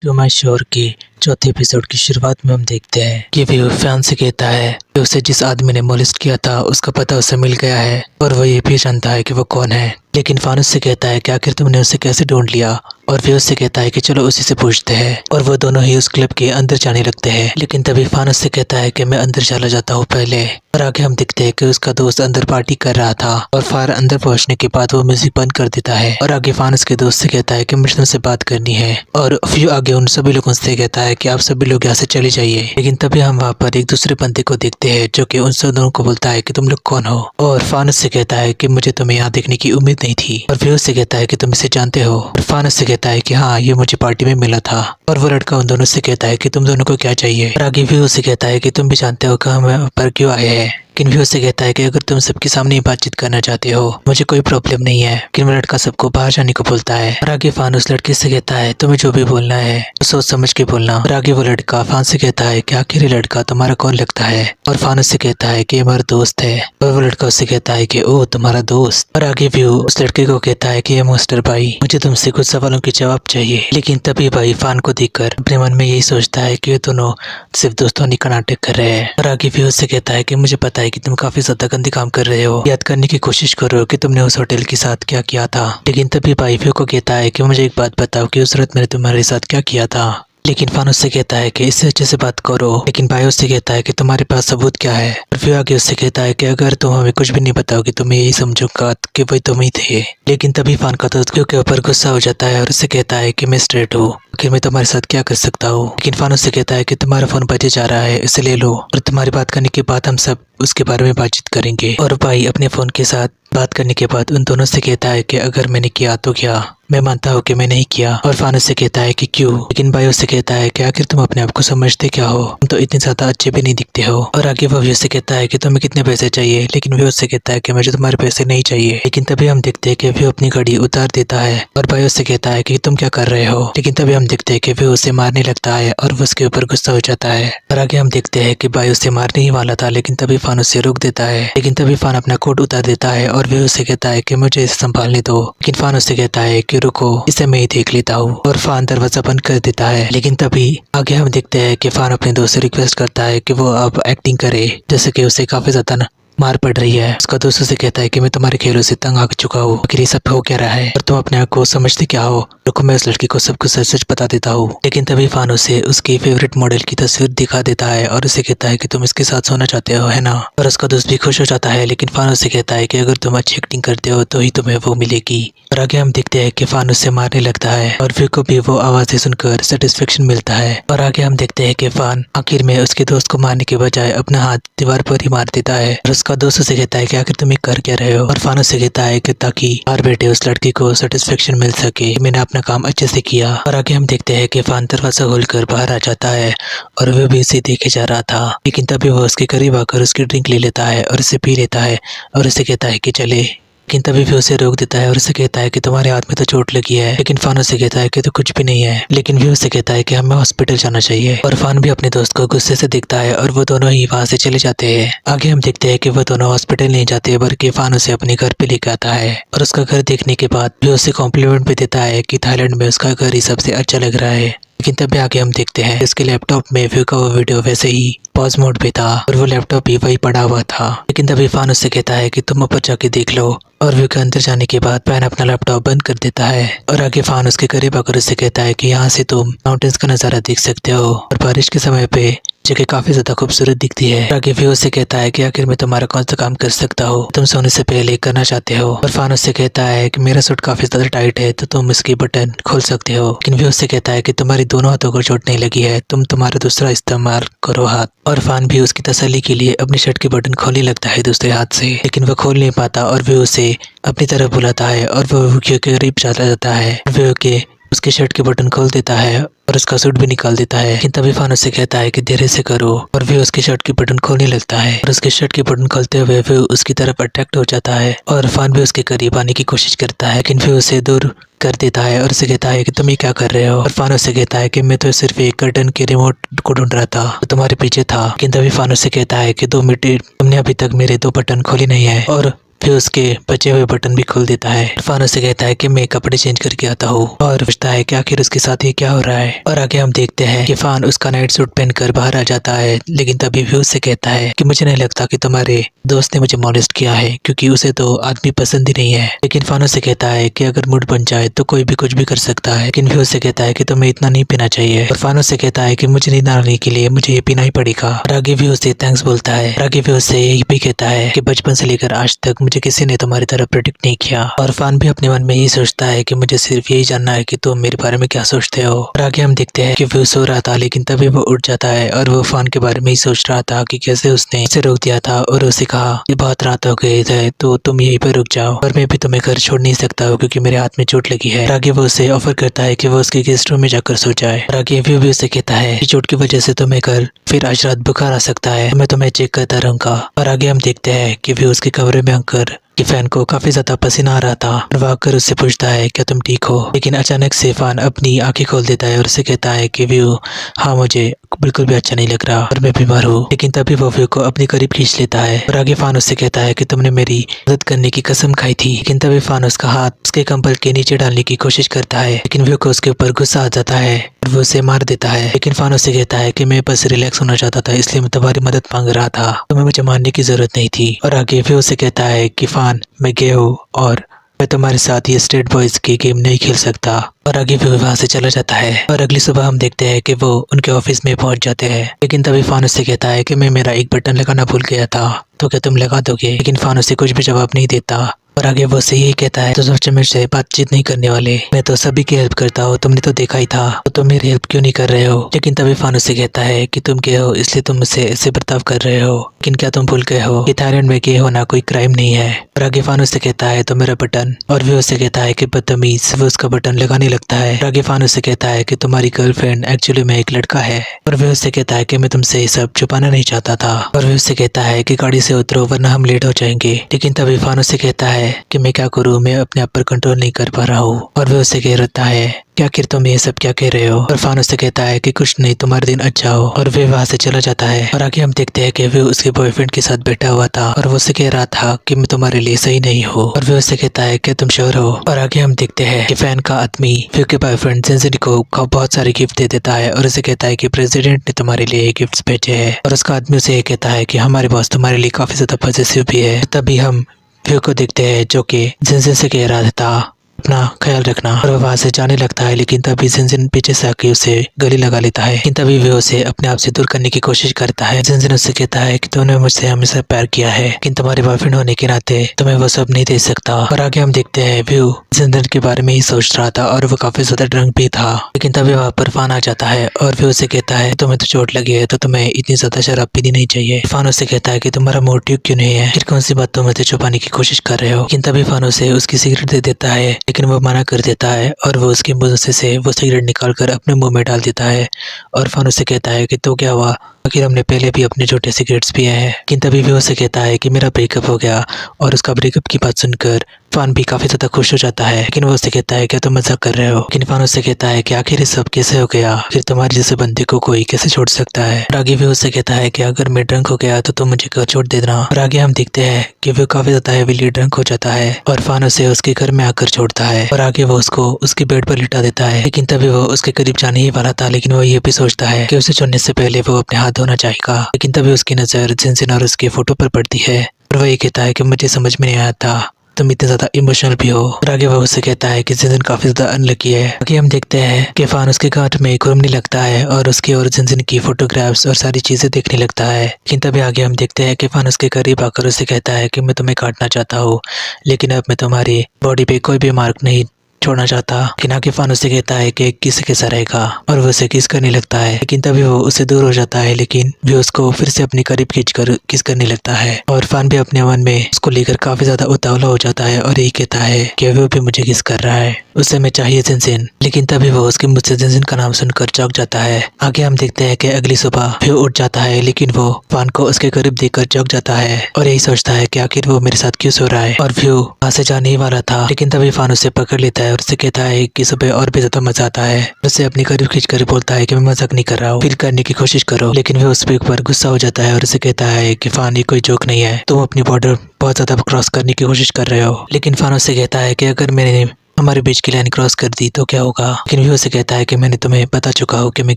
To my शोर के चौथे एपिसोड की शुरुआत में हम देखते हैं कि वो फैन से कहता है कि उसे जिस आदमी ने मोलिस्ट किया था उसका पता उसे मिल गया है और वो ये भी जानता है कि वो कौन है। लेकिन फानुस से कहता है कि आखिर तुमने उसे कैसे ढूंढ लिया, और वे उससे कहता है कि चलो उसी से पूछते हैं। और वो दोनों ही उस क्लब के अंदर जाने लगते हैं। लेकिन तभी फानुस से कहता है कि मैं अंदर चला जाता हूँ पहले। और आगे हम दिखते हैं कि उसका दोस्त अंदर पार्टी कर रहा था और फार अंदर पहुंचने के बाद वो म्यूजिक बंद कर देता है और आगे फानुस के दोस्त से कहता है कि मुझे तुमसे बात करनी है। और फिर आगे उन सभी लोगों से कहता है कि आप सभी लोग यहाँ से चले जाइए। लेकिन तभी हम वहाँ पर एक दूसरे बंदे को देखते हैं जो कि उन दोनों को बोलता है कि तुम लोग कौन हो। और फानुस से कहता है कि मुझे तुम्हें यहाँ देखने की उम्मीद नहीं थी। और फिर उससे कहता है कि तुम इसे जानते हो। और फानुस से कहता है कि हाँ, ये मुझे पार्टी में मिला था। और वो लड़का उन दोनों से कहता है कि तुम दोनों को क्या चाहिए। और आगे भी उससे कहता है कि तुम भी जानते हो कि हम यहाँ पर क्यों आए हैं। लेकिन भी उससे कहता है कि अगर तुम सबके सामने ही बातचीत करना चाहते हो मुझे कोई प्रॉब्लम नहीं है। लेकिन वो लड़का सबको बाहर जाने को बोलता है। और आगे फान उस लड़के से कहता है तुम्हें जो भी बोलना है तो सोच समझ के बोलना। और आगे वो लड़का फान से कहता है कि आखिर ये लड़का तुम्हारा कौन लगता है। और फान उससे कहता है कि हमारा दोस्त है। और वो लड़का उससे कहता है कि ओ तुम्हारा दोस्त। और आगे भी उस लड़के को कहता है कि मास्टर भाई मुझे तुमसे कुछ सवालों के जवाब चाहिए। लेकिन तभी भाई फान को देखकर अपने मन में यही सोचता है कि ये दोनों सिर्फ दोस्तों का नाटक कर रहे हैं। और आगे भी उससे कहता है कि मुझे पता है कि तुम काफी ज्यादा गंदे काम कर रहे हो, याद करने की कोशिश कर रहे हो कि तुमने उस होटल के साथ क्या किया था। लेकिन तभी भाई को कहता है कि मुझे एक बात बताओ कि उस रात मैंने तुम्हारे साथ क्या किया था। लेकिन फानुस से कहता है कि इससे अच्छे से बात करो। लेकिन भाई उससे कहता है कि तुम्हारे पास सबूत क्या है। और फिर आगे उससे कहता है कि अगर तुम हमें कुछ भी नहीं बताओगे तो मैं यही समझूंगा कि वही तुम ही थे। लेकिन तभी फान का दोस्त के ऊपर गुस्सा हो जाता है और उससे कहता है कि मैं स्ट्रेट हूँ, आखिर मैं तुम्हारे साथ क्या कर सकता हूँ। लेकिन फान उससे कहता है कि तुम्हारा फोन बजे जा रहा है, इसे ले लो और तुम्हारी बात करने के बाद हम सब उसके बारे में बातचीत करेंगे। और भाई अपने फोन के साथ बात करने के बाद उन दोनों से कहता है कि अगर मैंने किया तो क्या, मैं मानता हूँ कि मैं नहीं किया। और फानुस से कहता है कि क्यों। लेकिन भाई उससे कहता है कि आखिर तुम अपने आप को समझते क्या हो, तुम तो इतने ज्यादा अच्छे भी नहीं दिखते हो। और आगे वो उससे कहता है कि तुम्हें कितने पैसे चाहिए। लेकिन वो उससे कहता है कि मुझे तुम्हारे पैसे नहीं चाहिए। लेकिन तभी हम देखते हैं कि वो अपनी घड़ी उतार देता है और भाई उससे कहता है कि तुम क्या कर रहे हो। लेकिन तभी हम देखते हैं कि वो उसे मारने लगता है और वो उसके ऊपर गुस्सा हो जाता है। और आगे हम देखते हैं कि भाई उसे मारने ही वाला था, लेकिन तभी फान उसे रोक देता है। लेकिन तभी फान अपना कोट उतार देता है और वो उसे कहता है कि मुझे इसे संभालने दो। लेकिन फान उससे कहता है कि रुको, इसे मैं ही देख लेता हूँ। और फान दरवाजा बंद कर देता है। लेकिन तभी आगे हम देखते हैं कि फान अपने दोस्त से रिक्वेस्ट करता है कि वो अब एक्टिंग करे जैसे कि उसे काफी ज्यादा मार पड़ रही है। उसका दोस्त उसे कहता है कि मैं तुम्हारे खेलों से तंग आ चुका हूँ, आखिर ये सब हो क्या रहा है और तुम अपने आप को समझते क्या हो। रुको, मैं उस लड़की को सब कुछ सच सच बता देता हूँ। लेकिन तभी फान उसे उसकी फेवरेट मॉडल की तस्वीर दिखा देता है और उसे कहता है कि तुम इसके साथ सोना चाहते हो, है ना। और उसका दोस्त भी खुश हो जाता है। लेकिन फान उसे कहता है कि अगर तुम अच्छी एक्टिंग करते हो तो ही तुम्हें वो मिलेगी। और आगे हम देखते हैं कि फान उससे मारने लगता है और फिर को भी वो आवाजें सुनकर सेटिस्फेक्शन मिलता है। और आगे हम देखते हैं कि फान आखिर में उसके दोस्त को मारने के बजाय अपना हाथ दीवार पर ही मार देता है। और उसका दोस्त उसे कहता है कि आखिर तुम कर क्या रहे हो। और फान उसे कहता है कि ताकि बाहर बैठे उस लड़की को सेटिस्फेक्शन मिल सके, मैंने अपना काम अच्छे से किया। और आगे हम देखते हैं कि फान दरवाजा खोलकर बाहर आ जाता है और वो भी उसे देखे जा रहा था। लेकिन तभी वो उसके करीब आकर उसकी ड्रिंक ले लेता है और उसे पी लेता है और उसे कहता है कि चले। लेकिन तभी भी उसे रोक देता है और उसे कहता है कि तुम्हारे हाथ में तो चोट लगी है। लेकिन फान उसे कहता है कि तो कुछ भी नहीं है। लेकिन भी उसे कहता है कि हमें हॉस्पिटल जाना चाहिए। और फान भी अपने दोस्त को गुस्से से देखता है और वो दोनों ही वहां से चले जाते हैं। आगे हम देखते हैं कि वो दोनों हॉस्पिटल नहीं जाते बल्कि फान उसे अपने घर पे लेकर आता है और उसका घर देखने के बाद भी उसे कॉम्प्लीमेंट भी देता है कि थाईलैंड में उसका घर ही सबसे अच्छा लग रहा है। लेकिन तभी आगे हम देखते हैं इसके लैपटॉप में व्यू का वो वीडियो वैसे ही पॉज मोड पे था और वो लैपटॉप भी वही पड़ा हुआ था। लेकिन तभी फान उससे कहता है कि तुम ऊपर जाके देख लो। और व्यू के अंदर जाने के बाद फैन अपना लैपटॉप बंद कर देता है और आगे फान उसके करीब आकर उससे कहता है कि यहाँ से तुम माउंटेन्स का नजारा देख सकते हो और बारिश के समय पे जगह काफी ज्यादा खूबसूरत दिखती है। आगे व्यू उससे कहता है कि आखिर मैं तुम्हारा कौन सा काम कर सकता हूँ, तुम सोने से पहले करना चाहते हो। और फान उससे कहता है कि मेरा सूट काफी ज्यादा टाइट है तो तुम इसकी बटन खोल सकते हो। लेकिन व्यू उससे कहता है कि तुम्हारी दोनों हाथों को चोट नहीं लगी है, तुम तुम्हारा दूसरा इस्तेमाल करो हाथ। और फान भी उसकी तसल्ली के लिए अपनी शर्ट की बटन खोलने लगता है दूसरे हाथ से। लेकिन वो खोल नहीं पाता और व्यू उसे अपनी तरफ बुलाता है और वो के करीब चला जाता है। व्यू के उसके शर्ट के बटन खोल देता है और उसका सूट भी निकाल देता है। लेकिन तभी फान उससे कहता है कि धीरे से करो और वो उसके शर्ट की बटन खोलने लगता है और उसके शर्ट की बटन खोलते हुए वो उसकी तरफ अट्रैक्ट हो जाता है और फान भी उसके करीब आने की कोशिश करता है। लेकिन फिर उसे दूर कर देता है और उसे कहता है कि तुम ये क्या कर रहे हो। और फान उससे कहता है कि मैं तो सिर्फ एक कर्टन के रिमोट को ढूंढ रहा था तो तुम्हारे पीछे था। लेकिन तभी फान उससे कहता है कि 2 मिनट, तुमने अभी तक मेरे 2 बटन खोले नहीं है। और फिर उसके बचे हुए बटन भी खोल देता है। इरफान उससे कहता है कि मैं कपड़े चेंज करके आता हूँ और पूछता है कि आखिर उसके साथ ये क्या हो रहा है। और आगे हम देखते हैं कि इरफान उसका नाइट सूट पहनकर बाहर आ जाता है, लेकिन तभी भी उससे कहता है कि मुझे नहीं लगता कि तुम्हारे दोस्त ने मुझे मॉलेस्ट किया है, क्योंकि उसे तो आदमी पसंद ही नहीं है। लेकिन इरफान उससे कहता है कि अगर मूड बन जाए तो कोई भी कुछ भी कर सकता है। लेकिन फिर उससे कहता है कि तुम्हें इतना नहीं पीना चाहिए। इरफान उससे कहता है कि मुझे नींद आने के लिए मुझे ये पीना ही पड़ेगा। और आगे भी उसे थैंक्स बोलता है। और आगे भी उससे यही भी कहता है कि बचपन से लेकर आज तक मुझे किसी ने तुम्हारी तरह प्रोटेक्ट नहीं किया। और इरफान भी अपने मन में यही सोचता है कि मुझे सिर्फ यही जानना है कि तुम मेरे बारे में क्या सोचते हो। और आगे हम देखते हैं कि वो सो रहा था, लेकिन तभी वो उठ जाता है और वो इरफान के बारे में ही सोच रहा था कि कैसे उसने उसे रोक दिया था और उसे कहा कि बहुत रात हो गई है तो तुम यहीं पर रुक जाओ और मैं भी तुम्हें घर छोड़ नहीं सकता हूँ क्योंकि मेरे हाथ में चोट लगी है। और आगे वो उसे ऑफर करता है कि वो उसके गेस्ट रूम में जाकर सो जाए। और आगे व्यू भी उसे कहता है कि चोट की वजह से तुम्हें कल फिर आज रात बुखार आ सकता है, मैं तुम्हें चेक करता रहूंगा। और आगे हम देखते हैं कि व्यू उसके कमरे में आकर कि फैन को काफी ज्यादा पसीना आ रहा था और वह आकर उससे पूछता है क्या तुम ठीक हो। लेकिन अचानक से फैन अपनी आंखें खोल देता है और उसे कहता है कि व्यू हाँ मुझे बिल्कुल भी अच्छा नहीं लग रहा और मैं बीमार हूँ। लेकिन तभी वो व्यू को अपने करीब खींच लेता है और आगे फैन उससे कहता है कि तुमने मेरी मदद करने की कसम खाई थी। लेकिन तभी फैन उसका हाथ उसके कंबल के नीचे डालने की कोशिश करता है, लेकिन व्यू को उसके ऊपर गुस्सा आ जाता है और वो उसे मार देता है। लेकिन फैन उससे कहता है कि मैं बस रिलैक्स होना चाहता था, इसलिए मैं तुम्हारी मदद मांग रहा था, तुम्हें मुझे मारने की जरूरत नहीं थी। और आगे व्यू उसे कहता है कि फैन मैं गे हूँ और मैं तुम्हारे साथ ये स्टेट बॉयज की गेम नहीं खेल सकता। और आगे भी वहाँ से चला जाता है। और अगली सुबह हम देखते हैं कि वो उनके ऑफिस में पहुंच जाते हैं। लेकिन तभी फैन उससे कहता है कि मैं मेरा एक बटन लगाना भूल गया था, तो क्या तुम लगा दोगे। लेकिन फैन उसे कुछ भी जवाब नहीं देता और आगे वो से यही कहता है तो सच में से बातचीत नहीं करने वाले, मैं तो सभी की हेल्प करता हूँ, तुमने तो देखा ही था, तो तुम मेरी हेल्प क्यों नहीं कर रहे हो। लेकिन तभी फैन उससे कहता है कि तुम गे हो इसलिए तुम मुझसे ऐसे बर्ताव कर रहे हो, लेकिन क्या तुम भूल गए हो कि थाईलैंड में गे होना कोई क्राइम नहीं है। और आगे फैन उससे कहता है तो मेरा बटन, और वो उससे कहता है कि बदतमीज, वो उसका बटन लगाने लगता है। और आगे फैन उससे कहता है कि तुम्हारी गर्लफ्रेंड एक्चुअली में एक लड़का है। और वो उससे कहता है कि मैं तुमसे सब छुपाना नहीं चाहता था। और वो उससे कहता है कि गाड़ी से उतरो वरना हम लेट हो जाएंगे। लेकिन तभी फैन उससे कहता है कि मैं क्या करूँ, मैं अपने आप पर कंट्रोल नहीं कर पा रहा हूँ। और वो उससे कह रहता है कि आखिर तुम ये सब क्या कह रहे हो। और फैन उससे कहता है कि कुछ नहीं, तुम्हारा दिन अच्छा हो। और वे वहाँ से चला जाता है। और आगे हम देखते हैं कि वो उसके बॉयफ्रेंड के साथ बैठा हुआ था और वो उससे कह रहा था कि मैं तुम्हारे लिए सही नहीं हूँ। और वो उससे कहता है कि तुम श्योर हो। और आगे हम देखते हैं कि फैन का आदमी व्यू के बॉयफ्रेंड जिनजिन को बहुत सारे गिफ्ट दे देता है और उसे कहता है कि प्रेसिडेंट ने तुम्हारे लिए गिफ्ट भेजे है। और उसका आदमी उसे ये कहता है कि हमारे बॉस तुम्हारे लिए काफी ज्यादा पॉजिटिव भी है। तभी हम व्यू को देखते हैं जो कि जिनजिन से कह रहा था अपना ख्याल रखना। और वो वहाँ से जाने लगता है, लेकिन तभी जिनजिन पीछे से आके उसे गले लगा लेता है। लेकिन तभी वो उसे अपने आप से दूर करने की कोशिश करता है। जिनजिन उससे कहता है कि तुमने मुझसे हमेशा प्यार किया है, लेकिन तुम्हारे बॉयफ्रेंड होने के नाते तुम्हें वो सब नहीं दे सकता। और आगे हम देखते हैं व्यू जिनजिन के बारे में ही सोच रहा था और वो काफी ज्यादा ड्रंक भी था। लेकिन तभी वहाँ पर फैन आ जाता है और व्यू उसे कहता है तुम्हें तो चोट लगी है तो तुम्हें इतनी ज्यादा शराब पीनी नहीं चाहिए। फैन उससे कहता है कि तुम्हारा मूड ठीक क्यों नहीं है, फिर कौन सी बात तुम मुझे छुपाने की कोशिश कर रहे हो। लेकिन तभी फैन उसे उसकी सिगरेट दे देता है, लेकिन वो मना कर देता है और वो उसके मुंह से वो सिगरेट निकाल कर अपने मुंह में डाल देता है। और फैन उससे कहता है कि तो क्या हुआ, आखिर हमने पहले भी अपने छोटे सिगरेट्स पिए हैं। लेकिन तभी वो उसे कहता है कि मेरा ब्रेकअप हो गया। और उसका ब्रेकअप की बात सुनकर फैन भी काफी ज्यादा खुश हो जाता है। लेकिन वो उससे कहता है क्या तुम मजाक कर रहे हो। लेकिन फैन उससे कहता है कि आखिर ये सब कैसे हो गया, फिर तुम्हारे जैसे बंदे को कोई कैसे छोड़ सकता है। और आगे वो उससे कहता है कि अगर मैं ड्रंक हो गया तो तुम मुझे घर छोड़ देना। और आगे हम देखते हैं कि वो काफी ज्यादा हेवीली ड्रंक हो जाता है और फैन उसे उसके घर में आकर छोड़ता है। और आगे वो उसको उसके बेड पर लिटा देता है। लेकिन तभी वो उसके करीब जाने ही वाला था, लेकिन वो ये भी सोचता है कि उसे छोड़ने से पहले वो अपने हाथ धोना चाहेगा। लेकिन तभी उसकी नजर जिनजिन और उसके फोटो पर पड़ती है और वो ये कहता है कि मुझे समझ में नहीं आया था तुम इतने ज्यादा इमोशनल भी हो। और आगे वो उससे कहता है कि जिनजिन काफी ज्यादा अनलकी है। आगे हम देखते हैं कि फैन उसके गांठ में घूमने लगता है और उसकी और जिनजिन की फोटोग्राफ्स और सारी चीजें देखने लगता है। लेकिन तभी आगे हम देखते हैं कि फैन उसके करीब आकर उसे कहता है कि मैं तुम्हें काटना चाहता हूँ, लेकिन अब मैं तुम्हारी बॉडी पे कोई भी मार्क नहीं छोड़ना चाहता। लेकिन आगे फैन उससे कहता है कि किस कैसा रहेगा और वो उसे किस करने लगता है। लेकिन तभी वो उससे दूर हो जाता है, लेकिन वो उसको फिर से अपने करीब खींचकर किस करने लगता है। और फैन भी अपने मन में उसको लेकर काफी ज्यादा उतावला हो जाता है और यही कहता है कि वो भी मुझे किस कर रहा है, उससे मैं चाहिए जिनजिन। लेकिन तभी वो उसके मुझसे जिनजिन का नाम सुनकर चौंक जाता है। आगे हम देखते हैं कि अगली सुबह वो उठ जाता है, लेकिन वो फैन को उसके करीब देखकर चौंक जाता है और यही सोचता है कि आखिर वो मेरे साथ क्यों सो रहा है। और वो वहाँ से जाने ही वाला था, लेकिन तभी फैन उसे पकड़ लेता है है और उससे कहता है कि सुबह और भी ज्यादा मजा आता है। उससे अपनी करीब खींच कर बोलता है कि मैं मजाक नहीं कर रहा हूँ, फील करने की कोशिश करो। लेकिन वह उस पर गुस्सा हो जाता है और उसे कहता है कि फान ये कोई जोक नहीं है, तुम अपनी बॉर्डर बहुत ज्यादा क्रॉस करने की कोशिश कर रहे हो। लेकिन फान उससे कहता है कि अगर मैंने हमारे बीच की लाइन क्रॉस कर दी तो क्या होगा। लेकिन वो उसे कहता है कि मैंने तुम्हें बता चुका हूँ कि मैं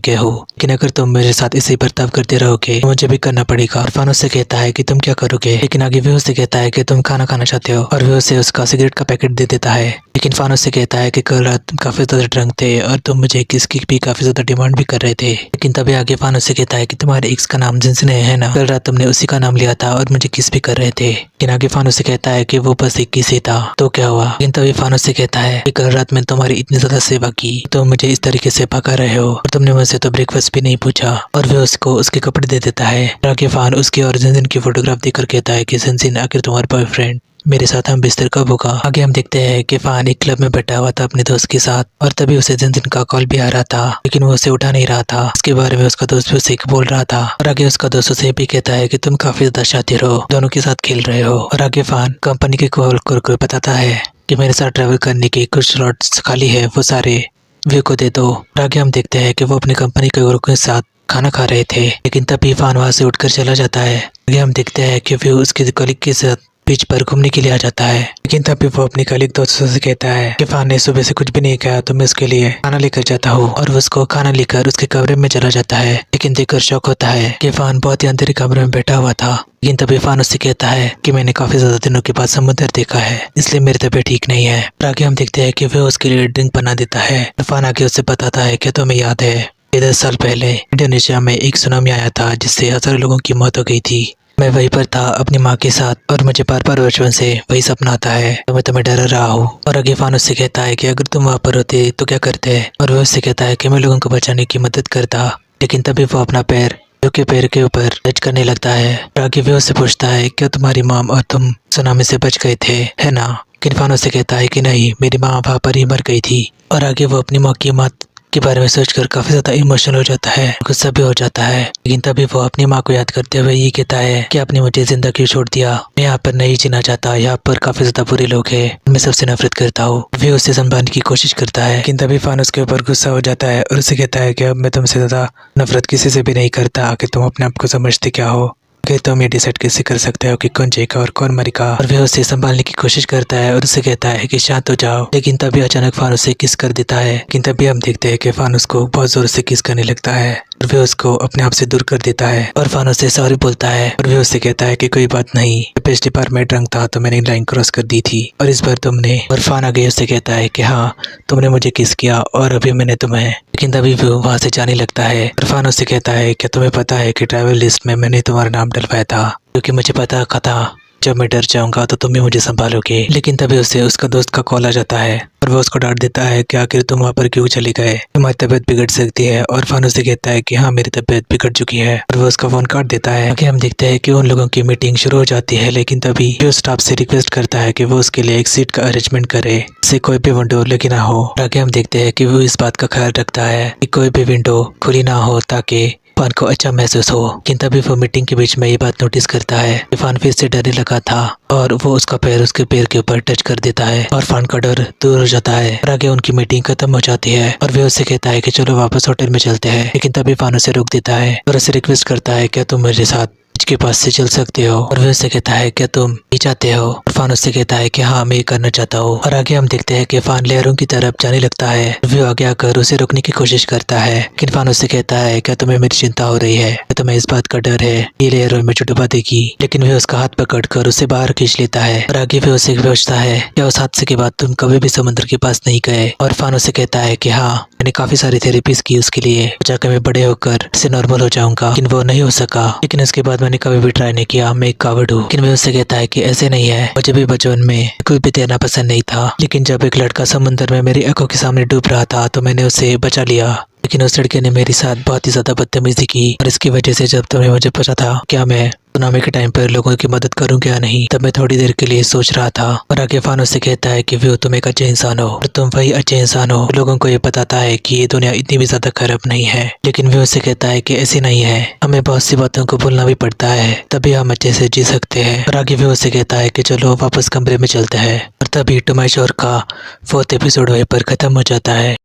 क्या हूँ, लेकिन अगर तुम मेरे साथ ऐसे ही बर्ताव करते रहोगे तो मुझे भी करना पड़ेगा। और फान उससे कहता है कि तुम क्या करोगे। लेकिन आगे वो उससे कहता है कि तुम खाना खाना चाहते हो और वो उसे उसका सिगरेट का पैकेट दे देता है। लेकिन फान उससे कहता है कि कल रात तुम काफी ज्यादा ड्रंक थे और तुम मुझे किस की भी काफी ज्यादा डिमांड भी कर रहे थे। लेकिन तभी आगे फान उससे कहता है कि तुम्हारे एक्स का नाम जिनसे है ना, कल रात तुमने उसी का नाम लिया था और मुझे किस भी कर रहे थे। लेकिन आगे फान उससे कहता है कि वो बस एक किस ही था, तो क्या हुआ। लेकिन तभी फान उससे कहता है कि कल रात मैंने तुम्हारी इतनी ज्यादा सेवा की, तो मुझे इस तरीके से पका रहे हो और तुमने मुझसे तो ब्रेकफास्ट भी नहीं पूछा। और वह उसको उसके कपड़े दे देता है। आगे फान उसकी और जिनजिन की फोटोग्राफ देखकर कहता है कि जिनजिन आखिर तुम्हारा बॉयफ्रेंड मेरे साथ हम बिस्तर कब होगा। आगे हम देखते हैं कि फान एक क्लब में बैठा हुआ था अपने दोस्त के साथ और तभी उसे जिनजिन का कॉल भी आ रहा था, लेकिन वो उसे उठा नहीं रहा था। इसके बारे में उसका दोस्त भी उसे बोल रहा था और आगे उसका दोस्त उसे भी कहता है कि तुम काफी ज्यादा शातिर हो, दोनों के साथ खेल रहे हो। और आगे फान कंपनी के कॉल कर बताता है कि मेरे साथ ट्रैवल करने के कुछ स्लॉट्स खाली है, वो सारे व्यू को दे दो। और आगे हम देखते हैं कि वो अपनी कंपनी के लोगों के साथ खाना खा रहे थे, लेकिन तभी फान वहां से उठकर चला जाता है। आगे हम देखते हैं कि व्यू उसके कलीग के साथ बीच पर घूमने के लिए आ जाता है। लेकिन तभी वो अपनी कलीग दोस्तों से कहता है कि फान ने सुबह से कुछ भी नहीं खाया तो मैं उसके लिए खाना लेकर जाता हूँ। और वो उसको खाना लेकर उसके कमरे में चला जाता है। लेकिन देखकर शौक होता है कि फान बहुत ही अंधेरे कमरे में बैठा हुआ था। लेकिन तभी फान उससे कहता है कि मैंने काफी ज्यादा दिनों के बाद समुद्र देखा है, इसलिए मेरी तबीयत ठीक नहीं है। और आगे हम देखते हैं कि वह उसके लिए ड्रिंक बना देता है। फान आगे उससे बताता है कि तुम्हें याद है 10 साल पहले इंडोनेशिया में एक सुनामी आया था जिससे हजारों लोगों की मौत हो गई थी। मैं वहीं पर था अपनी माँ के साथ और मुझे बार बार बचपन से वही सपना आता है, तो मैं तुम्हें डर रहा हूँ। और आगे फान उससे कहता है कि अगर तुम वहाँ पर होते तो क्या करते। और वह उससे कहता है कि मैं लोगों को बचाने की मदद करता। लेकिन तभी वो अपना पैर के पैर के ऊपर टच करने लगता है। और आगे वो उससे पूछता है क्या तुम्हारी माँ और तुम सुनामी से बच गए थे, है ना। लेकिन फान उससे कहता है कि नहीं, मेरी माँ वहाँ पर ही मर गई थी। और आगे वो अपनी माँ की मौत के बारे में सोचकर काफी ज्यादा इमोशनल हो जाता है, गुस्सा भी हो जाता है। लेकिन तभी वो अपनी माँ को याद करते हुए ये कहता है कि आपने मुझे जिंदा क्यों छोड़ दिया, मैं यहाँ पर नहीं जीना चाहता, यहाँ पर काफी ज्यादा बुरे लोग हैं, मैं सबसे नफरत करता हूँ। वे उससे संभालने की कोशिश करता है, लेकिन तभी फान उसके ऊपर गुस्सा हो जाता है और उसे कहता है कि अब मैं तुमसे ज्यादा नफरत किसी से भी नहीं करता, कि तुम अपने आप को समझते क्या हो, कि तुम ये डिसाइड कैसे कर सकते हो कि कौन जीगा और कौन मरेगा। और वह उसे संभालने की कोशिश करता है और उसे कहता है कि शांत हो जाओ। लेकिन तभी अचानक फान उसे किस कर देता है। लेकिन तभी हम देखते हैं कि फान उसको बहुत जोर से किस करने लगता है और वह उसको अपने आप से दूर कर देता है। और फान उससे सॉरी बोलता है और वह उससे कहता है कि कोई बात नहीं, पिछली बार मैं ड्रंक था तो मैंने लाइन क्रॉस कर दी थी और इस बार तुमने। और फान आगे उससे कहता है कि हाँ, तुमने मुझे किस किया और अभी मैंने तुम्हें। लेकिन तभी वो वहाँ से जाने लगता है और फान उससे कहता है कि तुम्हें पता है कि ट्रैवल लिस्ट में मैंने तुम्हारा नाम डलवाया था, क्योंकि मुझे पता था जब मैं डर जाऊंगा तो तुम भी मुझे संभालोगे। लेकिन तभी उसे उसका दोस्त का कॉल आ जाता है और वो उसको डांट देता है कि आखिर तुम वहाँ पर क्यों चले गए, तुम्हारी तबीयत बिगड़ सकती है। और फान उसे कहता है कि हाँ, मेरी तबीयत बिगड़ चुकी है और वो उसका फोन काट देता है। आगे हम देखते हैं कि उन लोगों की मीटिंग शुरू हो जाती है। लेकिन तभी वो स्टाफ से रिक्वेस्ट करता है कि वो उसके लिए एक सीट का अरेंजमेंट करे, जिससे कोई भी विंडो लगी ना हो। आगे हम देखते हैं कि वो इस बात का ख्याल रखता है कि कोई भी विंडो खुली ना हो ताकि फान को अच्छा महसूस हो। लेकिन तभी वो मीटिंग के बीच में ये बात नोटिस करता है कि फान फिर से डरने लगा था और वो उसका पैर उसके पैर के ऊपर टच कर देता है और फान का डर दूर हो जाता है। और आगे उनकी मीटिंग खत्म हो जाती है और वे उससे कहता है कि चलो वापस होटल में चलते हैं। लेकिन तभी फान उसे रोक देता है और उसे रिक्वेस्ट करता है क्या तुम मेरे साथ के पास से चल सकते हो। और वे उससे कहता है क्या तुम भी चाहते हो। और फान उससे कहता है कि हाँ, मैं ये करना चाहता हूँ। और आगे हम देखते हैं कि फान लहरों की तरफ जाने लगता है। वे आगे आकर उसे रोकने की कोशिश करता है, लेकिन फान उससे कहता है क्या तुम्हें मेरी चिंता हो रही है, तुम्हें इस बात का डर है ये लहरों में डुबा देगी। लेकिन वे उसका हाथ पकड़कर उसे बाहर खींच लेता है और आगे वे उसे पूछता है क्या उस हादसे के बाद तुम कभी भी समुद्र के पास नहीं गए। और फान उससे कहता है कि हाँ, मैंने काफी सारी थेरेपीज की उसके लिए, जाकर मैं बड़े होकर से नॉर्मल हो जाऊंगा, लेकिन वो नहीं हो सका। लेकिन उसके बाद मैंने कभी भी ट्राई नहीं किया, मैं एक कावड़ हूँ। लेकिन वे उससे कहता है कि ऐसे नहीं है, मुझे भी बचपन में कोई भी तैरना पसंद नहीं था, लेकिन जब एक लड़का समुद्र में मेरी आंखों के सामने डूब रहा था तो मैंने उसे बचा लिया। लेकिन उस लड़के ने मेरे साथ बहुत ही ज्यादा बदतमीजी की और इसकी वजह से जब तुम्हें मुझे पूछा था क्या मैं सुनामी के टाइम पर लोगों की मदद करूं क्या नहीं, तब मैं थोड़ी देर के लिए सोच रहा था। और आगे फानूस से कहता है कि व्यू तुम एक अच्छे इंसान हो और तुम वही अच्छे इंसान हो लोगों को ये बताता है कि ये दुनिया इतनी भी ज्यादा खराब नहीं है। लेकिन व्यू से कहता है कि ऐसी नहीं है, हमें बहुत सी बातों को भूलना भी पड़ता है तभी हम अच्छे से जी सकते हैं। और आगे व्यू से कहता है कि चलो वापस कमरे में चलते हैं। और तभी टू माई शोर का 4th एपिसोड वहीं पर खत्म हो जाता है।